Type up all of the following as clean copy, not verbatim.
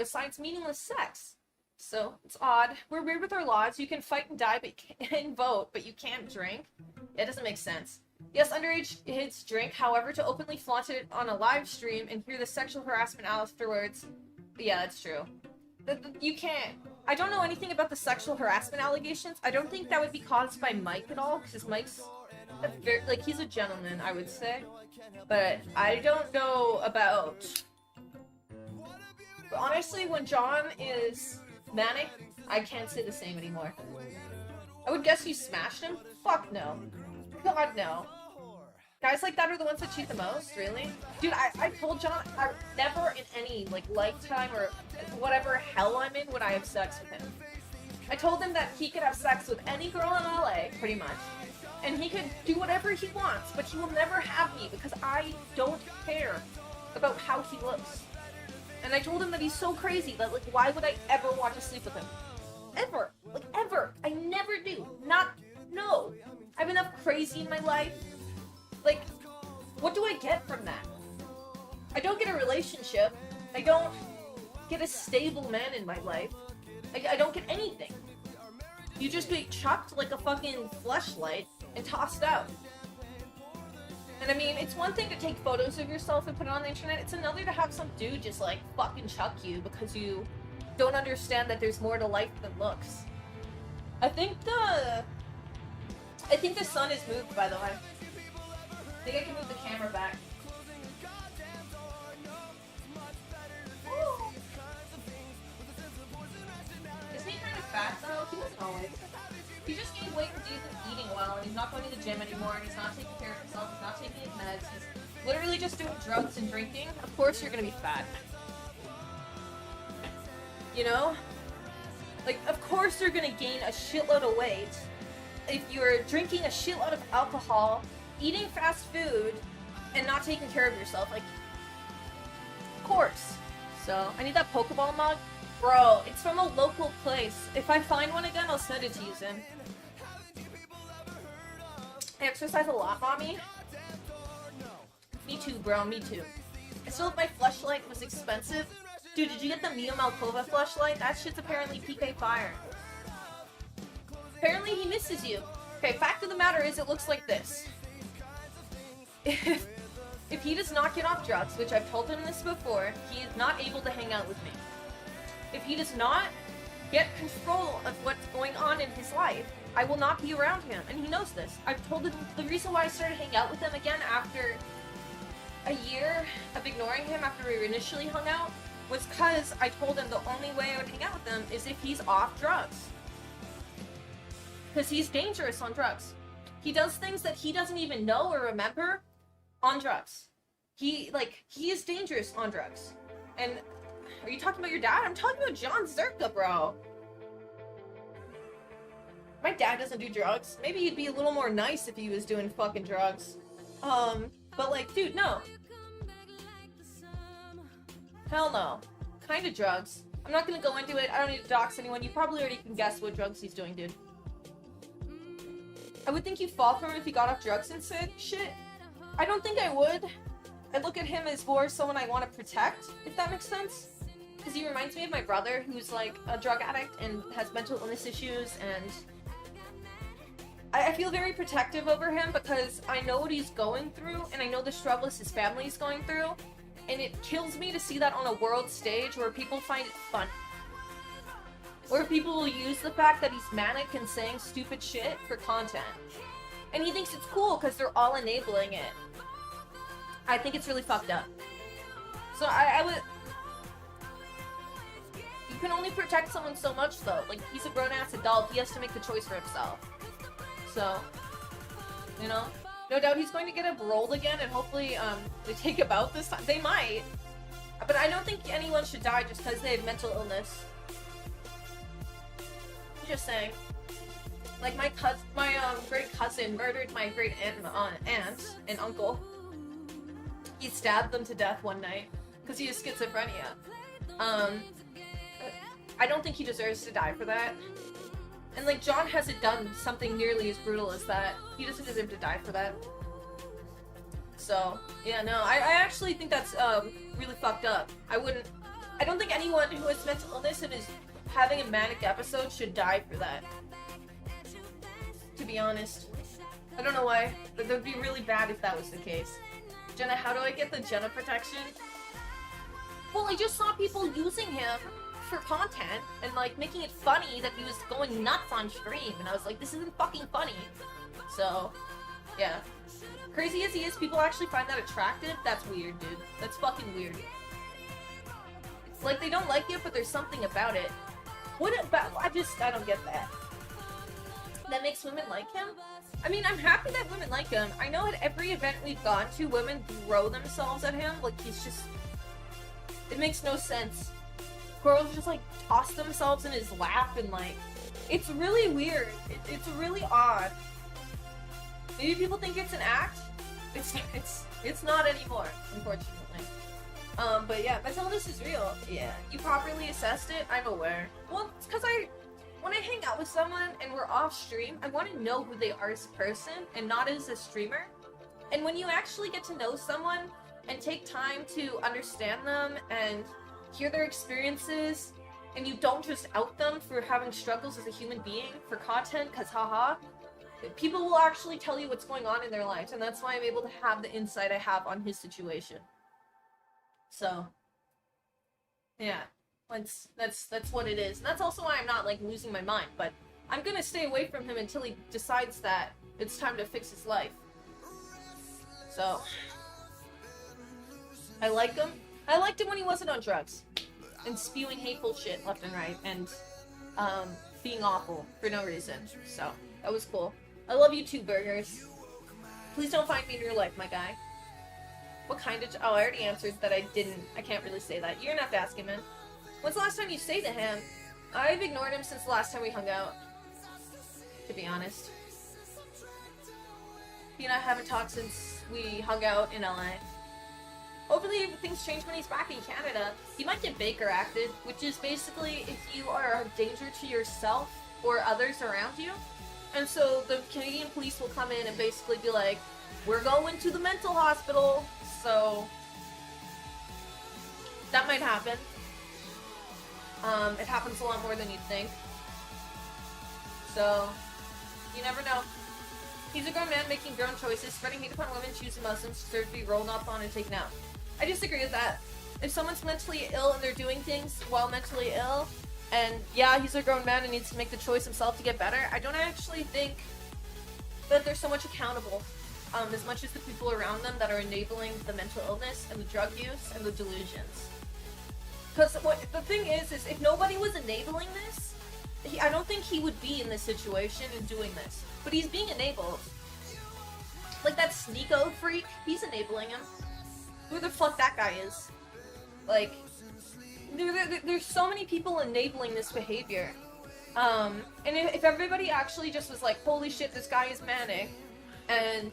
besides meaningless sex. So, it's odd. We're weird with our laws. You can fight and die and vote, but you can't drink. It doesn't make sense. Yes, underage kids drink, however, to openly flaunt it on a live stream and hear the sexual harassment afterwards. Yeah, that's true. You can't. I don't know anything about the sexual harassment allegations. I don't think that would be caused by Mike at all, because Mike's he's a gentleman, I would say. But I don't know about... But honestly, when John is manic, I can't say the same anymore. I would guess you smashed him? Fuck no. God, no. Guys like that are the ones that cheat the most, really? Dude, I told John I never in any, lifetime or whatever hell I'm in would I have sex with him. I told him that he could have sex with any girl in LA, pretty much. And he could do whatever he wants, but he will never have me because I don't care about how he looks. And I told him that he's so crazy that, why would I ever want to sleep with him? Ever. Ever. I never do. No. I have enough crazy in my life. What do I get from that? I don't get a relationship. I don't get a stable man in my life. I don't get anything. You just get chucked like a fucking fleshlight and tossed out. And I mean, it's one thing to take photos of yourself and put it on the internet. It's another to have some dude just fucking chuck you because you don't understand that there's more to life than looks. I think the sun is moved, by the way. I think I can move the camera back. Woo. Isn't he kind of fat though? He wasn't always. He just gained weight because he's eating well and he's not going to the gym anymore and he's not taking care of himself, he's not taking his meds, he's literally just doing drugs and drinking. Of course you're gonna be fat. You know? Of course you're gonna gain a shitload of weight if you're drinking a shitload of alcohol, eating fast food, and not taking care of yourself. Of course. So, I need that Pokeball mug. Bro, it's from a local place. If I find one again, I'll send it to you, Zin. I exercise a lot, mommy. Me too, bro, me too. I still, if my fleshlight was expensive. Dude, did you get the Mio Malkova fleshlight? That shit's apparently PK fire. Apparently he misses you. Okay, fact of the matter is it looks like this. If he does not get off drugs, which I've told him this before, he is not able to hang out with me. If he does not get control of what's going on in his life, I will not be around him, and he knows this. I've told him the reason why I started hanging out with him again after a year of ignoring him after we initially hung out was because I told him the only way I would hang out with him is if he's off drugs. Because he's dangerous on drugs. He does things that he doesn't even know or remember on drugs. He is dangerous on drugs. And are you talking about your dad? I'm talking about jonzherka, bro. My dad doesn't do drugs. Maybe he'd be a little more nice if he was doing fucking drugs. But dude, no. Hell no. Kind of drugs. I'm not gonna go into it. I don't need to dox anyone. You probably already can guess what drugs he's doing, dude. I would think you'd fall for him if he got off drugs and shit. I don't think I would. I look at him as more someone I want to protect, if that makes sense. Because he reminds me of my brother, who's a drug addict and has mental illness issues, and I feel very protective over him because I know what he's going through, and I know the struggles his family is going through, and it kills me to see that on a world stage where people find it fun. Where people will use the fact that he's manic and saying stupid shit for content. And he thinks it's cool because they're all enabling it. I think it's really fucked up. So I would... You can only protect someone so much though. He's a grown-ass adult, he has to make the choice for himself. So, you know? No doubt he's going to get enrolled again and hopefully they take him out this time. They might. But I don't think anyone should die just because they have mental illness. Just saying. My great cousin murdered my great aunt and uncle. He stabbed them to death one night because he has schizophrenia. I don't think he deserves to die for that. And John hasn't done something nearly as brutal as that. He doesn't deserve to die for that. So, yeah, no, I actually think that's really fucked up. I I don't think anyone who has mental illness and is having a manic episode should die for that. To be honest. I don't know why, but that would be really bad if that was the case. Jenna, how do I get the Jenna protection? Well, I just saw people using him for content and like making it funny that he was going nuts on stream, and I was like, this isn't fucking funny. So, yeah. Crazy as he is, people actually find that attractive? That's weird, dude. That's fucking weird. It's like they don't like it, but there's something about it. What about- I don't get that. That makes women like him? I mean, I'm happy that women like him. I know at every event we've gone to, women throw themselves at him. Like, he's just... It makes no sense. Girls just, like, toss themselves in his lap and, like... It's really weird. It's really odd. Maybe people think it's an act? It's not anymore, unfortunately. But yeah, mental illness is real. Yeah. You properly assessed it? I'm aware. Well, it's because when I hang out with someone and we're off stream, I want to know who they are as a person and not as a streamer. And when you actually get to know someone and take time to understand them and hear their experiences, and you don't just out them for having struggles as a human being for content, cause haha, people will actually tell you what's going on in their lives, and that's why I'm able to have the insight I have on his situation. So, yeah. That's what it is. And that's also why I'm not, like, losing my mind, but I'm gonna stay away from him until he decides that it's time to fix his life. So, I like him. I liked him when he wasn't on drugs. And spewing hateful shit left and right, and, being awful for no reason. So, that was cool. I love you too, Burgers. Please don't find me in your life, my guy. What kind of... Oh, I already answered that I can't really say that. You're gonna have to ask him, man. When's the last time you stayed to him? I've ignored him since the last time we hung out. To be honest. He and I haven't talked since we hung out in LA. Hopefully things change when he's back in Canada. He might get Baker acted, which is basically if you are a danger to yourself or others around you. And so the Canadian police will come in and basically be like, we're going to the mental hospital. So that might happen. It happens a lot more than you'd think. So, you never know. He's a grown man making grown choices, spreading hate upon women, choosing Muslims deserve to be rolled up on and taken out. I disagree with that. If someone's mentally ill and they're doing things while mentally ill, and yeah, he's a grown man and needs to make the choice himself to get better, I don't actually think that they're so much accountable, as much as the people around them that are enabling the mental illness and the drug use and the delusions. Because the thing is if nobody was enabling this, I don't think he would be in this situation and doing this. But he's being enabled. Like that Sneeko freak, he's enabling him. Who the fuck that guy is. Like, there's so many people enabling this behavior. And if everybody actually just was like, holy shit, this guy is manic, and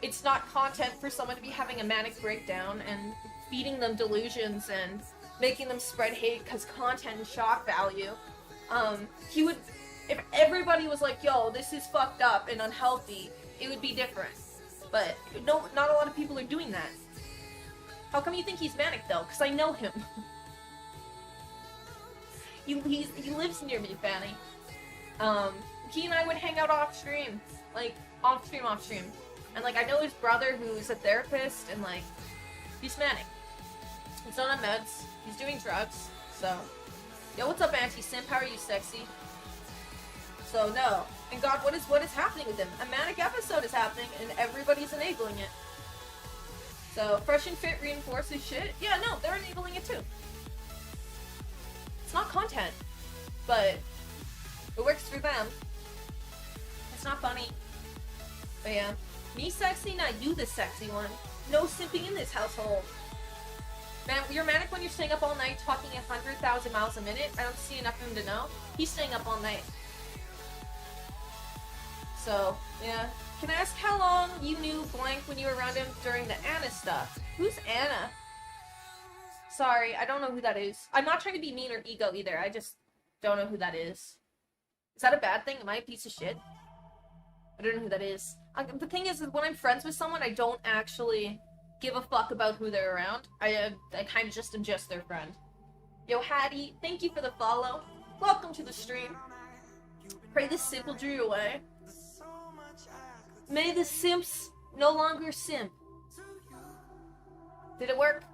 it's not content for someone to be having a manic breakdown and feeding them delusions and making them spread hate because content and shock value, he would, if everybody was like, yo, this is fucked up and unhealthy, it would be different. But no, not a lot of people are doing that. How come you think he's manic though? Because I know him. he lives near me, Fanny. He and I would hang out off stream. Like, off stream. And like, I know his brother who's a therapist, and like, he's manic. He's not on meds. He's doing drugs. So, yo, what's up, anti-simp? How are you, sexy? So, no. And God, what is happening with him? A manic episode is happening, and everybody's enabling it. So, fresh and fit reinforces shit? Yeah, no, they're enabling it too. It's not content, but it works for them. It's not funny. But yeah. Me sexy, not you the sexy one. No simping in this household. Man, you're manic when you're staying up all night talking 100,000 miles a minute. I don't see enough of him to know. He's staying up all night. So, yeah. Can I ask how long you knew blank when you were around him during the Anna stuff? Who's Anna? Sorry, I don't know who that is. I'm not trying to be mean or ego either. I just don't know who that is. Is that a bad thing? Am I a piece of shit? I don't know who that is. The thing is, when I'm friends with someone, I don't actually give a fuck about who they're around. I kind of just am just their friend. Yo, Hattie, thank you for the follow. Welcome to the stream. Pray this simp will drew you away. May the simps no longer simp. Did it work?